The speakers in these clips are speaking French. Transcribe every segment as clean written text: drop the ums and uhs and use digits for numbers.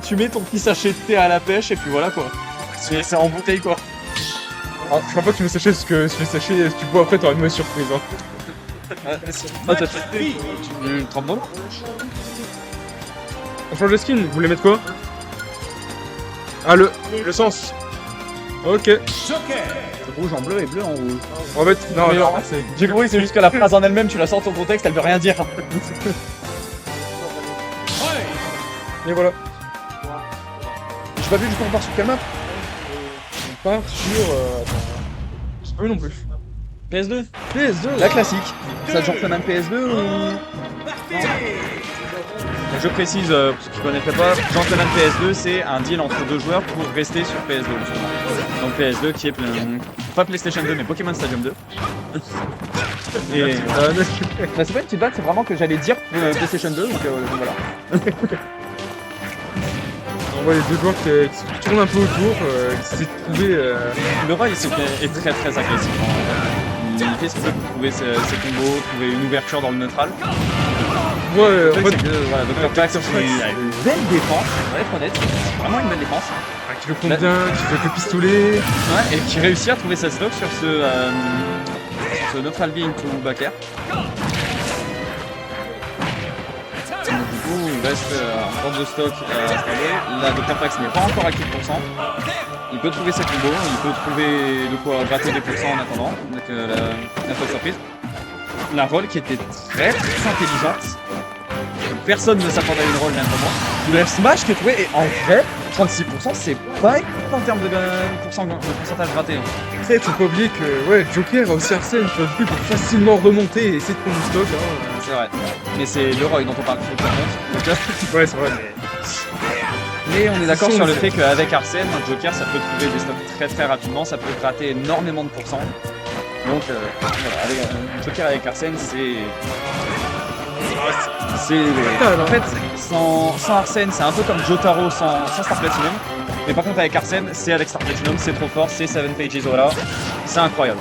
Tu mets ton petit sachet de thé à la pêche et puis voilà quoi. C'est en bouteille quoi. Ah, je crois pas que tu me sachais, parce que si tu me sachais, si tu bois après, t'auras une mauvaise surprise. Hein. Ah, t'as fait une trempe d'eau. On change de skin, vous voulez mettre quoi? Ah, le sens. Ok. Rouge en bleu et bleu en rouge. On va mettre. Non, Mais non, en- J'ai compris, c'est juste que la phrase en elle-même, tu la sors de ton contexte, elle veut rien dire. Et voilà. J'ai pas vu du coup on part sur quelle map? On part sur. Attends. Je sais pas vu non plus. PS2, PS2. la classique. Ça te gentleman PS2 ou... Je précise, pour ceux qui ne connaîtraient pas, Gentleman PS2, c'est un deal entre deux joueurs pour rester sur PS2. Donc PS2 qui est pas PlayStation 2 mais Pokémon Stadium 2. Et bah, c'est pas une petite blague, c'est vraiment que j'allais dire PlayStation 2, donc voilà. On voit les deux joueurs qui tournent un peu autour, qui essaient de trouver. Le Roy est très très agressif. Il fait ce qu'il veut pour trouver ses combos, trouver une ouverture dans le neutral. Ouais, Le en truc, fait, c'est que, voilà, Dr. Pax qui a une belle défense, on va être honnête, c'est vraiment une belle défense. qui le compte bien, qui fait que pistolet. Ouais, et qui réussit à trouver sa stock sur ce neutral B into back air. Donc, du coup, il reste un porte de stock installé. Là, Dr. Pax n'est pas encore à 4%. Il peut trouver ses combos, il peut trouver de quoi gratter des pourcents en attendant, avec la folle surprise. La roll qui était très très intelligente. Personne ne s'attendait à une roll même moment. Le F smash qui est trouvé, et en vrai, 36% c'est pas énorme en termes de pourcentage gratté. Après, faut pas oublier que ouais, Joker a aussi Arsène, tu vois, du coup, il peut facilement remonter et essayer de prendre du stock. Hein. C'est vrai. Mais c'est le Roy dont on parle par contre. Ouais, c'est vrai. Mais on est d'accord sur le fait qu'avec Arsène, un Joker ça peut trouver des stocks très très rapidement, ça peut gratter énormément de pourcents. Donc voilà, avec, Joker avec Arsène c'est. En fait, sans Arsène, c'est un peu comme Jotaro sans Star Platinum. Mais par contre, avec Arsène, c'est avec Star Platinum, c'est trop fort, c'est 7 pages voilà. C'est incroyable.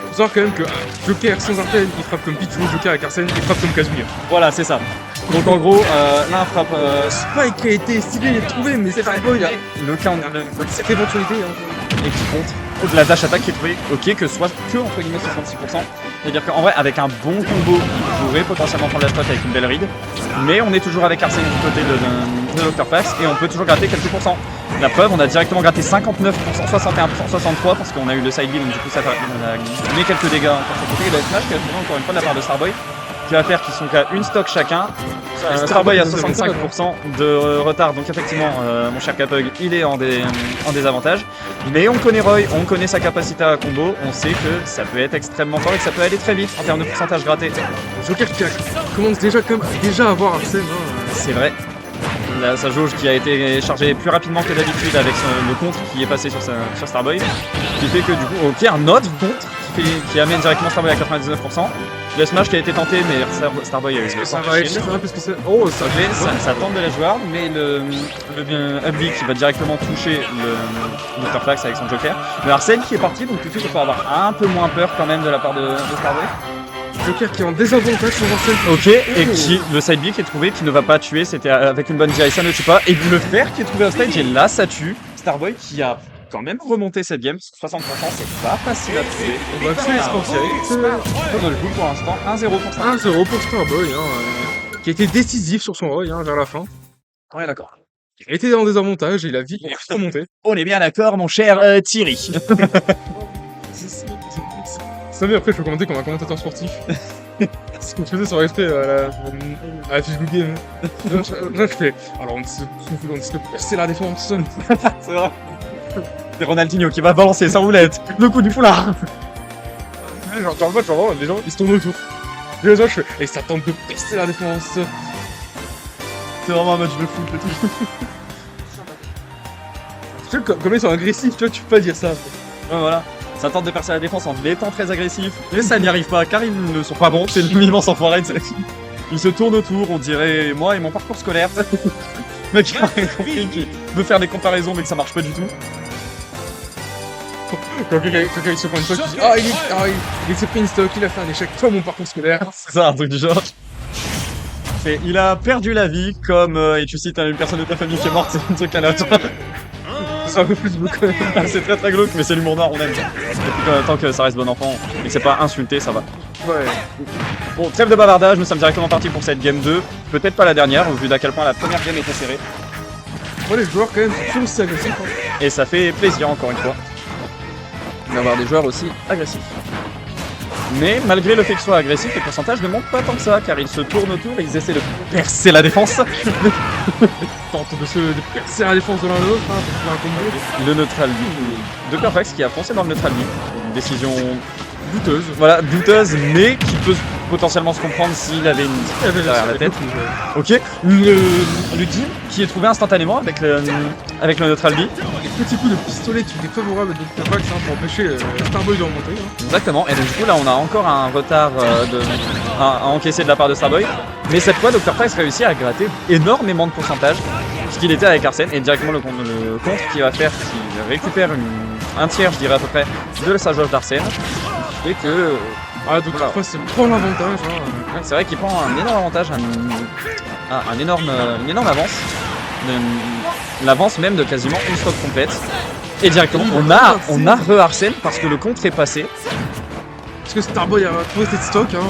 Faut savoir quand même que Joker sans Arsène, il frappe comme Pichu, Joker avec Arsène, il frappe comme Kazuya. Voilà, c'est ça. Donc en gros, l'un frappe. Spike qui a été stylé, il est trouvé, mais c'est Starboy, il a Le count, cette éventualité. Hein. et qui compte. La dash attack qui est trouvé, ok, que soit que entre guillemets 66%. C'est-à-dire qu'en vrai, avec un bon combo, il pourrait potentiellement prendre la spot avec une belle read. Mais on est toujours avec Arsène du côté de Dr. Pax et on peut toujours gratter quelques pourcents. La preuve, on a directement gratté 59%, 61%, 63% parce qu'on a eu le side donc du coup ça a mis quelques dégâts encore sur le côté. Et le smash qui a trouvé encore une fois de la part de Starboy qui va faire qu'ils sont qu'à une stock chacun. Starboy a 65% de retard, donc effectivement, mon cher Capug, il est en désavantage. Mais on connaît Roy, on connaît sa capacité à combo, on sait que ça peut être extrêmement fort et que ça peut aller très vite en termes de pourcentage gratté. Joker qui commence déjà à avoir Arsène. Hein. C'est vrai. Là, sa jauge qui a été chargée plus rapidement que d'habitude avec le contre qui est passé sur Starboy. Qui fait que du coup, ok, un autre contre qui amène directement Starboy à 99%. Le smash qui a été tenté, mais Starboy a eu le Ça va être chiant, parce que c'est. Oh, ça tente de la joueur, mais le up B qui va directement toucher le Dr. Flax avec son Joker. Le Arsène qui est parti, donc tout de suite on peut avoir un peu moins peur quand même de la part de Starboy. Joker qui est en désavantage sur Arsène. Ok, et qui, le side B qui est trouvé, qui ne va pas tuer, c'était avec une bonne DI, ça ne tue pas. Et le fer qui est trouvé au stage, et là ça tue. Starboy qui a quand même remonté cette game, 60%, c'est pas facile à tuer. On va faire expansion. On le joue pour l'instant, 1-0 pour Starboy. 1-0 pour Starboy, hein, qui a été décisif sur son Roy vers la fin. Ouais, d'accord. Il était en désavantage et il a vite remonté. On est bien d'accord, mon cher Thierry. Ça veut après, je peux commenter comme un commentateur sportif. Ce qu'on faisait sur respect à la fiche Google Game. Là, je fais. Alors, on se percer la défense. C'est vrai. C'est Ronaldinho qui va balancer sa roulette. Le coup du foulard. Genre, genre, les gens ils se tournent autour. Et là, je fais. Et ça tente de percer la défense. C'est vraiment un match de foot et tout. Tu sais, comme ils sont agressifs, tu vois, tu peux pas dire ça. Ouais, voilà. Ça tente de percer la défense en étant très agressif, mais ça n'y arrive pas car ils ne sont pas bons, c'est l'immense enfoiré. Ils se tournent autour, on dirait moi et mon parcours scolaire. Le mec qui a rien compris, qui veut faire des comparaisons mais que ça marche pas du tout. Quand quelqu'un se prend une stock, il dit il s'est pris une stock, il a fait un échec, toi mon parcours scolaire. C'est ça, un truc du genre. parfait. Il a perdu la vie comme... et tu cites une personne de ta famille qui est morte, c'est un truc à la C'est un peu plus beau quand même. C'est très très glauque, mais c'est l'humour noir, on aime. Et puis, tant que ça reste bon enfant et que c'est pas insulté, ça va. Ouais. Bon, trêve de bavardage, nous sommes directement partis pour cette game 2. Peut-être pas la dernière, au vu d'à quel point la première game était serrée. Moi, les joueurs quand même sont toujours aussi agressifs. Hein. Et ça fait plaisir, encore une fois, d'avoir des joueurs aussi agressifs. Mais malgré le fait qu'ils soient agressifs, les pourcentages ne montent pas tant que ça, car ils se tournent autour et ils essaient de percer la défense. Tente de percer la défense de l'un de l'autre, hein, pour trouver un combo. Le neutral B, Dr. Fax qui a foncé dans le neutral B. Une décision Douteuse. voilà, douteuse, mais qui peut potentiellement se comprendre s'il avait une petite derrière la tête. Ok, le team qui est trouvé instantanément avec le neutral B. Les petits coups de pistolet qui étaient favorables à Dr. Fax, hein, pour empêcher Starboy de remonter. Hein. Exactement, et donc du coup là on a encore un retard à encaisser de la part de Starboy. Mais cette fois Dr. Fax réussit à gratter énormément de pourcentage, ce qu'il était avec Arsène, et directement le contre qui va faire qu'il récupère un tiers, je dirais à peu près, de sa jauge d'Arsène. Et que... Ah, Dr. Fax prend l'avantage. Hein. C'est vrai qu'il prend un énorme avantage, une énorme avance. L'avance même de quasiment une stock complète. Et directement, on a re-Arsène parce que le contre est passé. Est-ce que Starboy a trouvé cette stock hein,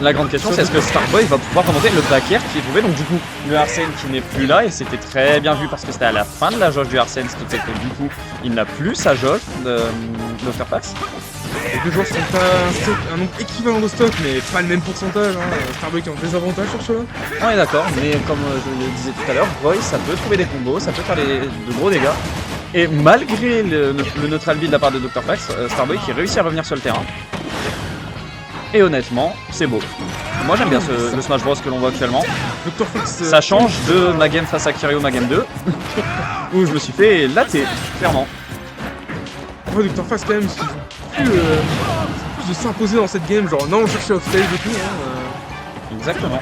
La grande question, c'est est-ce que Starboy va pouvoir remonter le back air qui est trouvé. Donc du coup, le Arsène qui n'est plus là, et c'était très bien vu parce que c'était à la fin de la jauge du Arsène, ce qui fait que du coup, il n'a plus sa jauge de Dr. Fax. Les deux joueurs sont à un nombre équivalent de stock, mais pas le même pourcentage. Hein. Starboy qui a un désavantage sur cela. On est d'accord, mais comme je le disais tout à l'heure, Roy, ça peut trouver des combos, ça peut faire de gros dégâts. Et malgré le neutral build de la part de Dr. Fax, Starboy qui réussit à revenir sur le terrain. Et honnêtement, c'est beau. Moi j'aime bien le Smash Bros que l'on voit actuellement. Dr. Fax, ça change de ma game face à Kiryu, ma game 2, où je me suis fait latter, clairement. Moi, Dr. Fax quand même, plus de s'imposer dans cette game, genre non, on cherchait off-stage et tout. Hein, Exactement.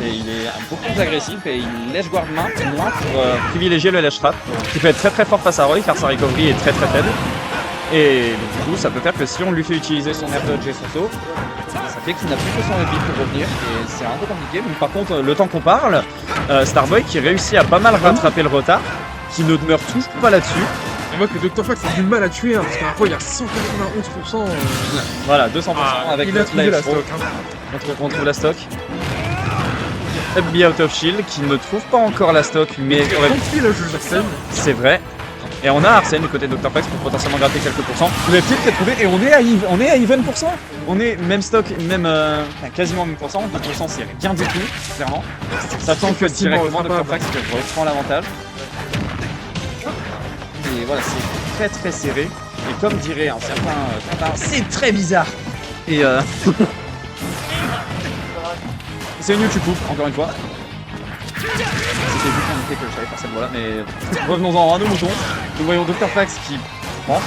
Il est beaucoup plus agressif et il lèche guard moins pour privilégier le lèche trap, qui peut être très très fort face à Roy car sa recovery est très très faible. Et du coup, ça peut faire que si on lui fait utiliser son air dodge et son saut, ça fait qu'il n'a plus que son reveal pour revenir et c'est un peu compliqué. Mais par contre, le temps qu'on parle, Starboy qui réussit à pas mal rattraper le retard, qui ne demeure toujours pas là-dessus. On voit que Dr. Fax a du mal à tuer, hein, parce qu'à la fois il a 191%. Voilà, 200% avec il a trouvé la stock. Hein. On trouve la stock. FBI out of shield qui ne trouve pas encore la stock, mais c'est vrai. Et on a Arsène du côté de Dr. Fax pour potentiellement gratter quelques pourcents. Le petit qui est trouvé et on est à even pourcent. On est même stock, même quasiment même pourcent. 10% c'est rien du tout, clairement. Ça sent que directement Dr. Fax reprend l'avantage. Et voilà, c'est très très serré. Et comme dirait un certain Quentin, c'est très bizarre. Et c'est une YouTube, encore une fois. C'était juste indiqué que je savais faire cette voie-là, mais revenons-en à nos moutons. Nous voyons Dr. Fax qui prend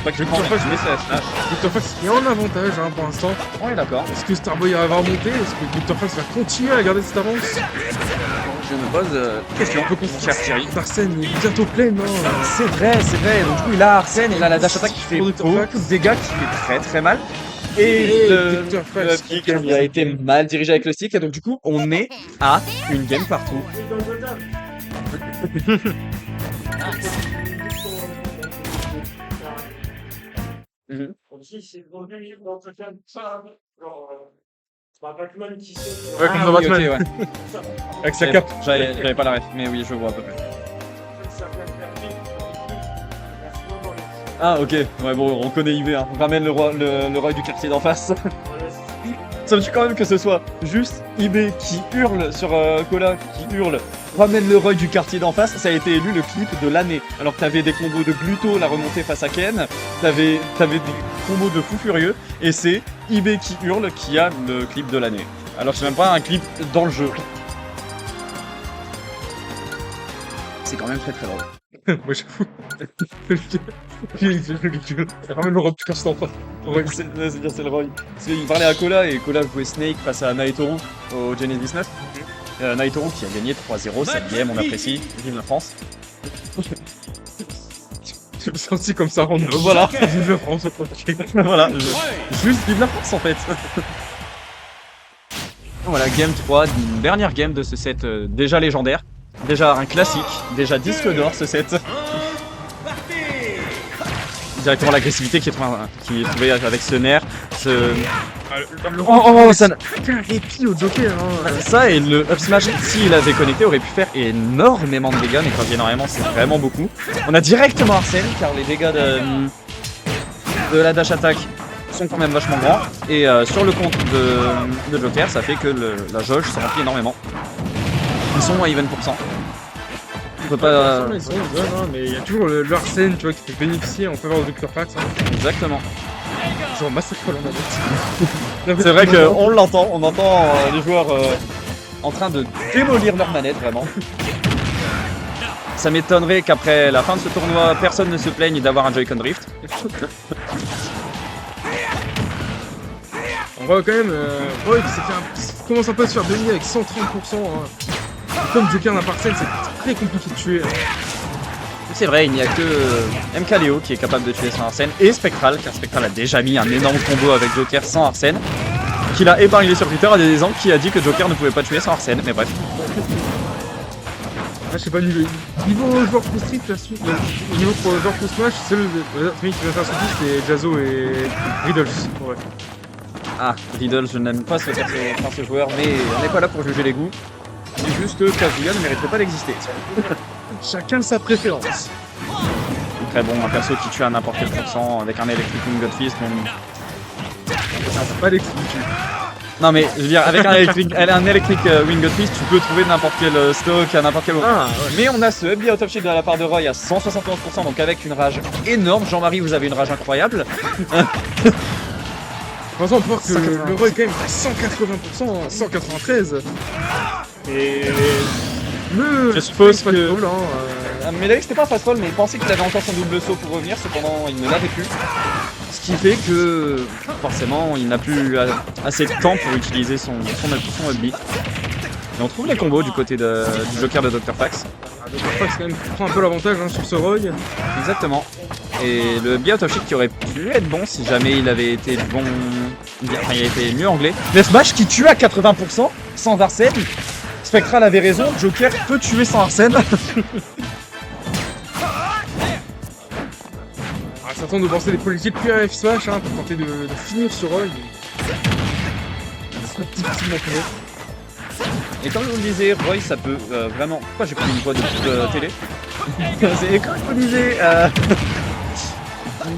pas que je prends, mais Dr. Fax qui est en avantage hein, pour l'instant. On est d'accord. Est-ce que Starboy va remonter? Est-ce que Dr. Fax va continuer à garder cette avance? Je me pose question. Cher Thierry. Arsène est bientôt pleine, non? C'est vrai. Donc du coup, il a Arsène, il a la dash attack qui fait beaucoup de dégâts, qui fait très très mal. Et le kick qui a été mal dirigé avec le stick, et donc du coup, on est à une game partout. Batman qui saute. Ouais, comme dans Batman. Okay, ouais. Avec sa cape. J'avais pas la ref, mais oui, je vois à peu près. Ah, ok. Ouais, bon, on connaît IV. Hein. On ramène le roi du quartier d'en face. Ça me tue quand même que ce soit juste IB qui hurle sur Cola, qui hurle. Ramène le roi du quartier d'en face. Ça a été élu le clip de l'année. Alors que t'avais des combos de Gluto, la remontée face à Ken. T'avais des combos de fou furieux. Et c'est IB qui hurle qui a le clip de l'année. Alors que c'est même pas un clip dans le jeu. C'est quand même très très drôle. Moi j'avoue. C'est vraiment le Rob du quartier d'en face. Ouais, c'est le Roy. Parce qu'il parlait à Cola et Cola jouait Snake face à Naitoru au Genesis 9. Naitoru qui a gagné 3-0 cette game, on apprécie. Vive la France. Je me sens aussi comme ça rendre. Voilà. Vive la France. Voilà. Juste vive la France en fait. Voilà, game 3, une dernière game de ce set déjà légendaire. Déjà un classique, déjà disque d'or ce set. Directement l'agressivité qui est trouvée avec ce nerf. Ça, un répit au Joker. Hein. ça et le up smash, s'il avait connecté, aurait pu faire énormément de dégâts, mais quand je dis énormément, c'est vraiment beaucoup. On a directement Arsène, car les dégâts de la dash attack sont quand même vachement grands. Et sur le compte de Joker, ça fait que la jauge se remplit énormément. Ils sont à even %. On peut pas... Ils sont jeunes, hein, mais il y a toujours le Arsène, tu vois, qui peut bénéficier en faveur de Dr. Fax. Hein. Exactement. Ils ont massacré la manette. C'est vrai qu'on l'entend, on entend les joueurs en train de démolir leur manette, vraiment. Ça m'étonnerait qu'après la fin de ce tournoi, personne ne se plaigne d'avoir un Joy-Con Drift. On voit quand même, Roy qui commence un peu à se faire dominer avec 130%. Hein. Comme Joker n'a pas Arsène, c'est très compliqué de tuer. C'est vrai, il n'y a que MKLeo qui est capable de tuer sans Arsène et Spectral, car Spectral a déjà mis un énorme combo avec Joker sans Arsène, qu'il a épinglé sur Twitter à des angles qui a dit que Joker ne pouvait pas tuer sans Arsène, mais bref. Ah, je sais pas, niveau joueur pro Street, niveau joueur pro Smash, c'est celui qui va faire son plus, c'est Jazzo et Riddles. Ouais. Ah, Riddle, je n'aime pas ce joueur, mais on n'est pas là pour juger les goûts. C'est juste que Kazuya ne mériterait pas d'exister. Chacun sa préférence. Très bon, un perso qui tue à n'importe quel pourcent avec un Electric Wing God Fist. Ça, c'est pas l'expliquer. Non mais je veux dire, avec un Electric Wing God Fist, tu peux trouver n'importe quel stock à n'importe quel moment. Ah, ouais. Mais on a ce Up Out of Shield de la part de Roy à 171%, donc avec une rage énorme. Jean-Marie, vous avez une rage incroyable. Par exemple, on peut voir que le Roy est quand même à 180%, 193. Et je suppose que... Hein, Médéric c'était pas fast fall, mais il pensait qu'il avait encore son double saut pour revenir, cependant il ne l'avait plus. Ce qui fait que forcément il n'a plus assez de temps pour utiliser son up B. Et on trouve les combos du côté du Joker de Dr. Fax. Dr. Fax quand même prend un peu l'avantage hein, sur ce Roy. Exactement. Et le Up Out of Shield qui aurait pu être bon si jamais il avait été bon. Enfin il a été mieux anglais. Le smash qui tue à 80% sans Arsène. Spectral avait raison, Joker peut tuer sans Arsène. Ça tente de lancer des politiques plus à F-Smash hein, pour tenter de finir ce Roy. C'est un petit Et comme je vous le disais, Roy ça peut vraiment... Pourquoi j'ai pris une voix de pub télé? Et comme je vous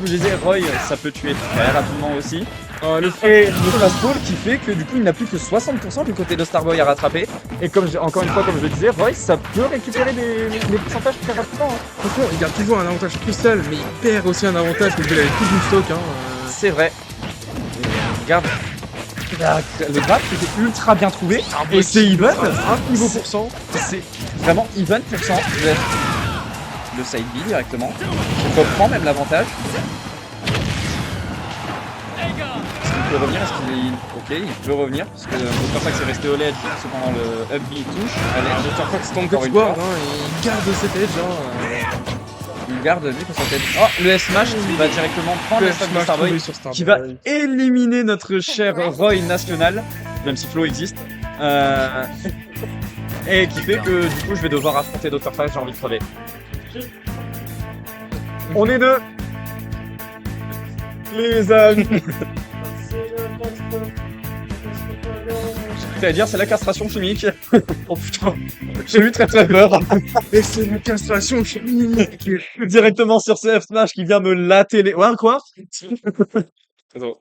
le disais, Roy ça peut tuer très rapidement aussi. Le fastball qui fait que du coup il n'a plus que 60% du côté de Starboy à rattraper. Et comme encore une fois, comme je le disais, Roy ça peut récupérer des pourcentages très rapidement. Hein. Franchement, il garde toujours un avantage cristal, mais il perd aussi un avantage parce qu'il avait tout du stock. Hein. C'est vrai. Regarde. Le graph était ultra bien trouvé. Et c'est even. Un niveau pour cent. C'est vraiment even %. Le side B directement. Il reprend même l'avantage. Est-ce qu'il peut revenir? Ok, il peut revenir. Parce que Dr. Fax est resté au ledge. Cependant le up B touche. Dr. Fax tente de square, il garde cet edge. Il garde lui pour sa tête. Oh, le S-Smash qui va directement prendre le Smash de Starboy. Qui va éliminer notre cher Roy national. Même si Flo existe. Et qui fait que du coup je vais devoir affronter Dr. Fax, j'ai envie de crever. On est deux. Les amis. C'est-à-dire c'est la castration chimique. Oh putain, j'ai eu très peur. Et c'est la castration chimique. Directement sur ce F-Smash qui vient me latter les... Ouais, quoi? Attends.